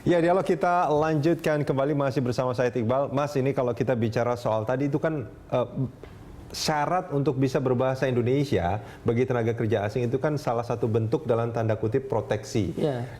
Ya, dialog kita lanjutkan kembali masih bersama saya Iqbal. Mas, ini kalau kita bicara soal tadi itu kan syarat untuk bisa berbahasa Indonesia bagi tenaga kerja asing itu kan salah satu bentuk dalam tanda kutip proteksi.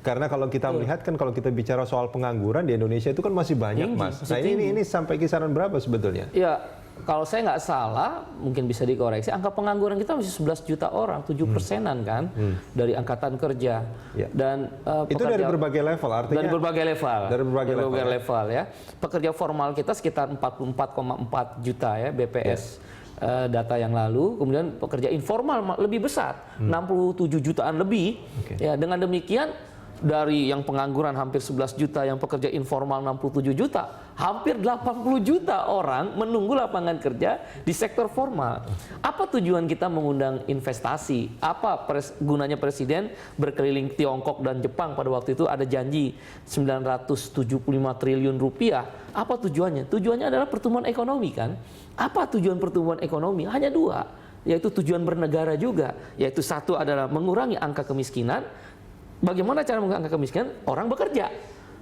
Karena kalau kita melihat kan kalau kita bicara soal pengangguran di Indonesia itu kan masih banyak, Mas. Nah, ini sampai kisaran berapa sebetulnya? Ya, kalau saya nggak salah, mungkin bisa dikoreksi, angka pengangguran kita masih 11 juta orang, 7%-an kan, dari angkatan kerja. Dan itu dari berbagai level, artinya? Dari berbagai level. Dari berbagai level ya. Pekerja formal kita sekitar 44,4 juta ya, BPS. Data yang lalu, kemudian pekerja informal lebih besar, 67 jutaan lebih. Ya, dengan demikian, dari yang pengangguran hampir 11 juta, yang pekerja informal 67 juta, hampir 80 juta orang menunggu lapangan kerja di sektor formal. Apa tujuan kita mengundang investasi? Apa gunanya Presiden berkeliling Tiongkok dan Jepang pada waktu itu ada janji 975 triliun rupiah. Apa tujuannya? Tujuannya adalah pertumbuhan ekonomi kan? Apa tujuan pertumbuhan ekonomi? Hanya dua, yaitu tujuan bernegara juga. Yaitu satu adalah mengurangi angka kemiskinan. Bagaimana cara mengurangi angka kemiskinan? Orang bekerja.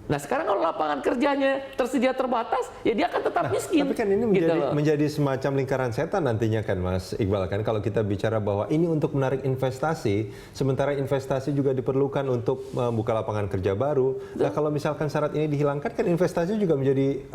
Nah, sekarang kalau lapangan kerjanya tersedia terbatas, ya dia akan tetap miskin. Tapi kan ini menjadi semacam lingkaran setan nantinya kan, Mas Iqbal, kan kalau kita bicara bahwa ini untuk menarik investasi, sementara investasi juga diperlukan untuk membuka lapangan kerja baru. Nah, kalau misalkan syarat ini dihilangkan kan investasi juga menjadi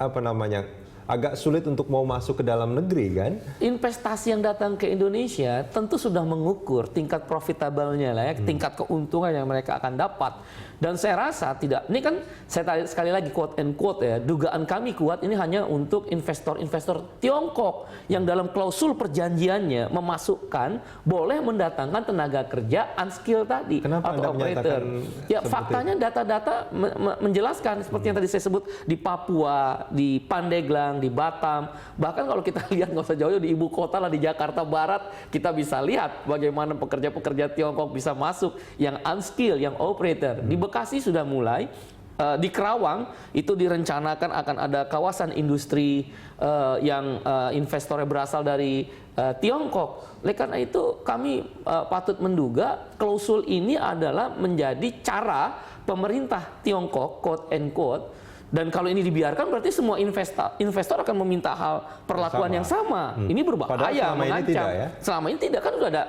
agak sulit untuk mau masuk ke dalam negeri kan? Investasi yang datang ke Indonesia tentu sudah mengukur tingkat profitablenya lah ya, tingkat keuntungan yang mereka akan dapat. Dan saya rasa tidak, ini kan saya sekali lagi quote and quote ya, dugaan kami kuat ini hanya untuk investor-investor Tiongkok yang dalam klausul perjanjiannya memasukkan boleh mendatangkan tenaga kerja unskilled tadi. Kenapa atau Anda operator. Ya faktanya data-data menjelaskan seperti yang tadi saya sebut di Papua, di Pandeglang, di Batam, bahkan kalau kita lihat nggak usah jauh di ibu kota lah di Jakarta Barat, kita bisa lihat bagaimana pekerja-pekerja Tiongkok bisa masuk yang unskilled, yang operator. Di Bekasi sudah mulai, di Kerawang itu direncanakan akan ada kawasan industri yang investornya berasal dari Tiongkok. Oleh karena itu kami patut menduga klausul ini adalah menjadi cara pemerintah Tiongkok, quote and quote. Dan kalau ini dibiarkan berarti semua investor akan meminta hal perlakuan yang sama. Ini berbahaya, mengancam. Selama ini tidak kan sudah ada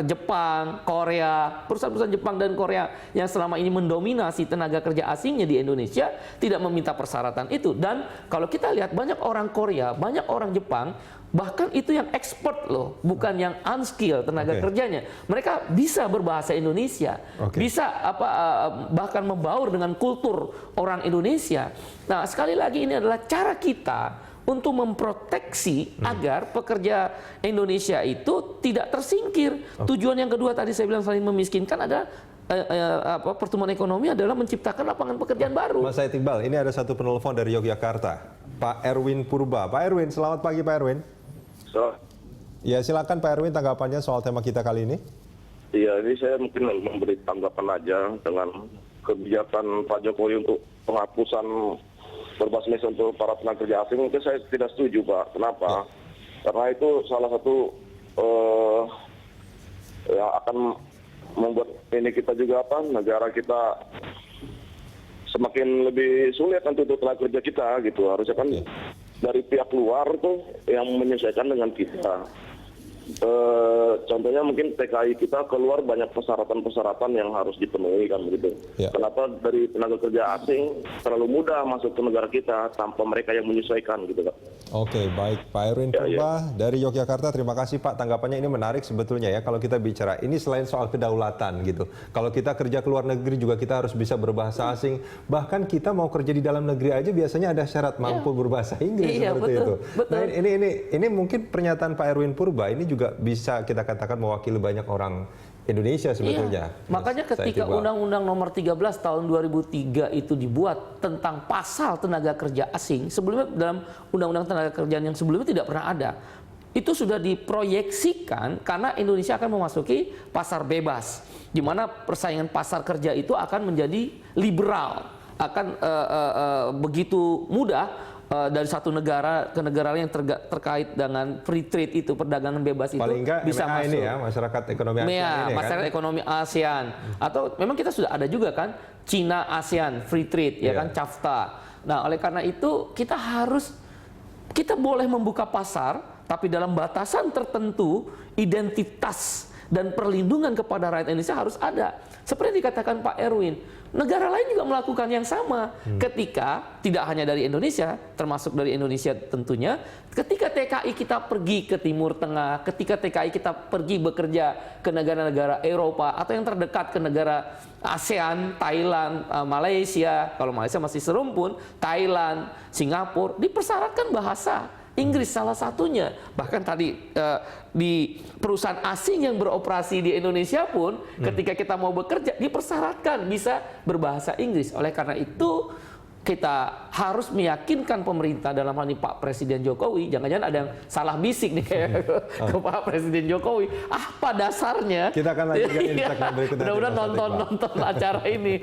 Jepang, Korea, perusahaan-perusahaan Jepang dan Korea yang selama ini mendominasi tenaga kerja asingnya di Indonesia tidak meminta persyaratan itu. Dan kalau kita lihat banyak orang Korea, banyak orang Jepang, bahkan itu yang expert loh, bukan yang unskilled tenaga kerjanya. Mereka bisa berbahasa Indonesia, bisa bahkan membaur dengan kultur orang Indonesia. Nah, sekali lagi ini adalah cara kita untuk memproteksi agar pekerja Indonesia itu tidak tersingkir. Tujuan yang kedua tadi saya bilang selain memiskinkan adalah pertumbuhan ekonomi adalah menciptakan lapangan pekerjaan baru. Mas Said Iqbal, ini ada satu penelpon dari Yogyakarta, Pak Erwin Purba. Pak Erwin, selamat pagi Pak Erwin. Ya, silakan Pak Erwin tanggapannya soal tema kita kali ini. Iya, ini saya mungkin memberi tanggapan aja dengan kebijakan Pak Jokowi untuk penghapusan berbasis untuk para tenaga kerja asing. Mungkin saya tidak setuju, Pak. Kenapa? Karena itu salah satu yang akan membuat ini kita juga negara kita semakin lebih sulit untuk tenaga kerja kita gitu. Harusnya kan dari pihak luar tuh yang menyesuaikan dengan kita. Contohnya mungkin TKI kita keluar banyak persyaratan-persyaratan yang harus dipenuhi kan begitu. Kenapa dari tenaga kerja asing terlalu mudah masuk ke negara kita tanpa mereka yang menyesuaikan gitu Pak. Oke, baik Pak Erwin Purba dari Yogyakarta, terima kasih Pak, tanggapannya ini menarik sebetulnya ya kalau kita bicara ini selain soal kedaulatan gitu. Kalau kita kerja ke luar negeri juga kita harus bisa berbahasa asing, bahkan kita mau kerja di dalam negeri aja biasanya ada syarat mampu berbahasa Inggris seperti itu. Nah, ini mungkin pernyataan Pak Erwin Purba ini juga bisa kita katakan mewakili banyak orang Indonesia sebetulnya. Makanya ketika Undang-Undang Nomor 13 Tahun 2003 itu dibuat tentang pasal tenaga kerja asing, sebelumnya dalam Undang-Undang Tenaga Kerjaan yang sebelumnya tidak pernah ada. Itu sudah diproyeksikan karena Indonesia akan memasuki pasar bebas, di mana persaingan pasar kerja itu akan menjadi liberal, akan begitu mudah dari satu negara ke negara lain yang terkait dengan free trade itu, perdagangan bebas itu paling enggak bisa MEA masuk. ini ya, masyarakat ekonomi ASEAN ini masyarakat kan. ekonomi ASEAN. Atau memang kita sudah ada juga kan Cina ASEAN free trade ya kan, CAFTA. Nah, oleh karena itu kita boleh membuka pasar, tapi dalam batasan tertentu identitas dan perlindungan kepada rakyat Indonesia harus ada. Seperti yang dikatakan Pak Erwin, negara lain juga melakukan yang sama. Ketika tidak hanya dari Indonesia, termasuk dari Indonesia tentunya, ketika TKI kita pergi ke Timur Tengah, ketika TKI kita pergi bekerja ke negara-negara Eropa atau yang terdekat ke negara ASEAN, Thailand, Malaysia, kalau Malaysia masih serumpun, Thailand, Singapura, dipersyaratkan bahasa Inggris salah satunya. Bahkan tadi di perusahaan asing yang beroperasi di Indonesia pun ketika kita mau bekerja dipersyaratkan bisa berbahasa Inggris. Oleh karena itu kita harus meyakinkan pemerintah, dalam hal ini Pak Presiden Jokowi, jangan-jangan ada yang salah bisik nih kayak ke Pak Presiden Jokowi. Pada dasarnya Kita akan lanjutkan ini di segmen berikutnya. mudah-mudahan nonton acara ini.